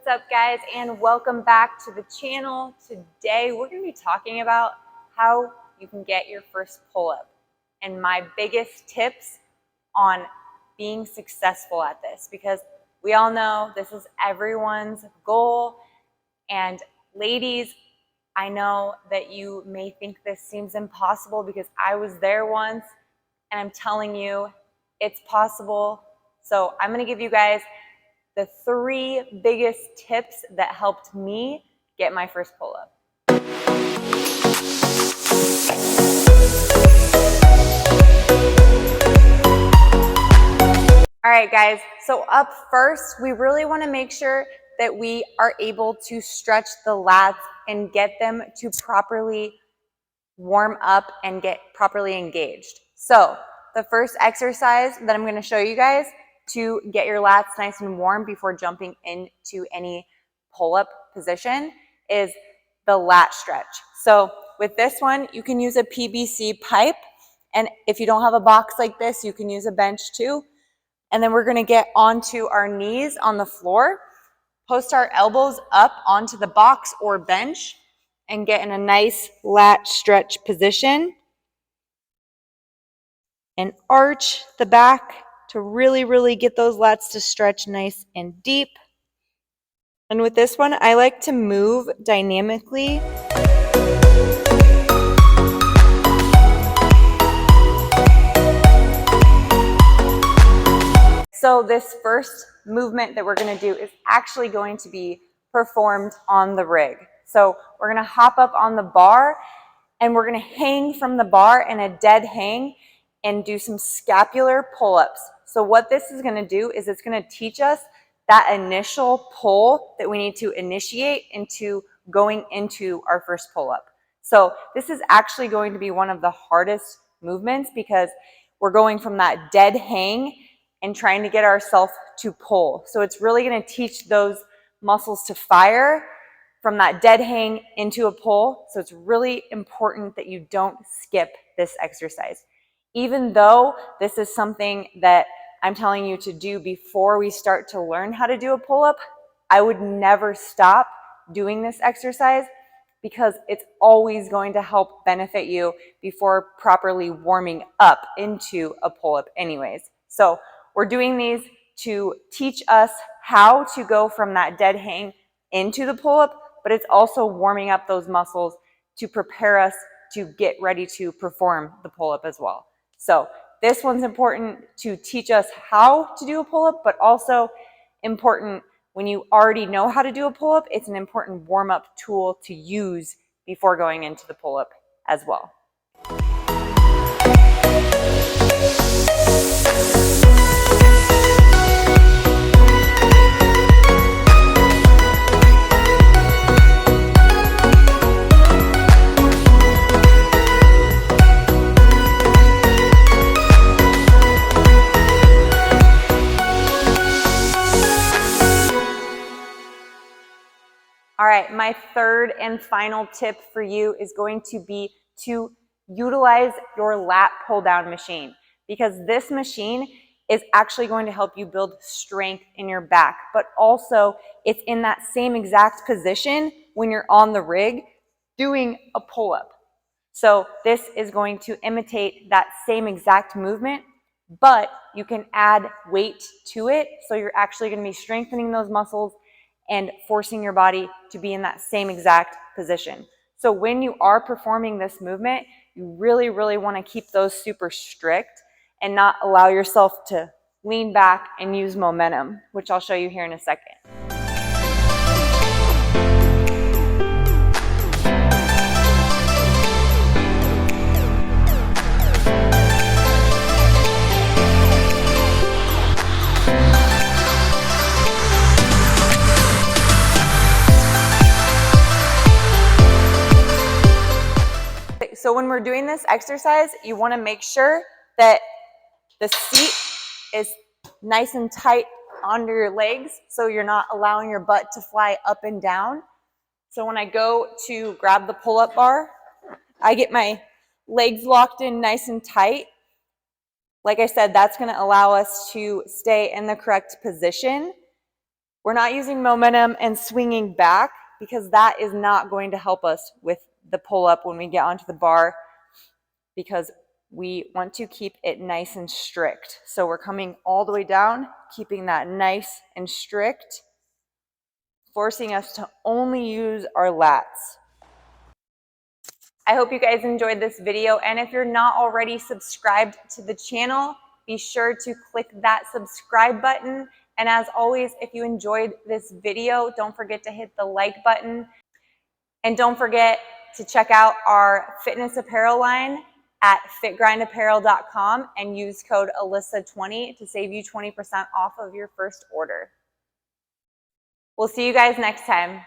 up, guys, and welcome back to the channel. Today we're going to be talking about how you can get your first pull-up and my biggest tips on being successful at this, because we all know this is everyone's goal. And ladies, I know that you may think this seems impossible because I was there once, and I'm telling you it's possible. So I'm going to give you guys the 3 biggest tips that helped me get my first pull-up. All right, guys, so up first, we really want to make sure that we are able to stretch the lats and get them to properly warm up and get properly engaged. So the first exercise that I'm going to show you guys to get your lats nice and warm before jumping into any pull-up position is the lat stretch. So with this one, you can use a PVC pipe, and if you don't have a box like this, you can use a bench too. And then we're going to get onto our knees on the floor, post our elbows up onto the box or bench, and get in a nice lat stretch position and arch the back to really get those lats to stretch nice and deep. And with this one, I like to move dynamically. So this first movement that we're going to do is actually going to be performed on the rig. So we're going to hop up on the bar, and we're going to hang from the bar in a dead hang and do some scapular pull-ups. So what this is going to do is it's going to teach us that initial pull that we need to initiate into going into our first pull-up. So this is actually going to be one of the hardest movements because we're going from that dead hang and trying to get ourselves to pull. So it's really going to teach those muscles to fire from that dead hang into a pull. So it's really important that you don't skip this exercise. Even though this is something that I'm telling you to do before we start to learn how to do a pull-up, I would never stop doing this exercise because it's always going to help benefit you before properly warming up into a pull-up anyways. So we're doing these to teach us how to go from that dead hang into the pull-up, but it's also warming up those muscles to prepare us to get ready to perform the pull-up as well. So this one's important to teach us how to do a pull-up, but also important when you already know how to do a pull-up. It's an important warm-up tool to use before going into the pull-up as well. All right, my third and final tip for you is going to be to utilize your lat pull-down machine, because this machine is actually going to help you build strength in your back, but also it's in that same exact position when you're on the rig doing a pull-up. So this is going to imitate that same exact movement, but you can add weight to it. So you're actually going to be strengthening those muscles and forcing your body to be in that same exact position. So when you are performing this movement, you really want to keep those super strict and not allow yourself to lean back and use momentum, which I'll show you here in a second. So when we're doing this exercise, you want to make sure that the seat is nice and tight under your legs so you're not allowing your butt to fly up and down. So when I go to grab the pull-up bar, I get my legs locked in nice and tight. Like I said, that's going to allow us to stay in the correct position We're not using momentum and swinging back because that is not going to help us with the pull-up when we get onto the bar, because we want to keep it nice and strict. So we're coming all the way down, keeping that nice and strict, forcing us to only use our lats. I hope you guys enjoyed this video, and if you're not already subscribed to the channel, be sure to click that subscribe button. And as always, if you enjoyed this video, don't forget to hit the like button. And don't forget to check out our fitness apparel line at fitgrindapparel.com and use code Alyssa20 to save you 20% off of your first order. We'll see you guys next time.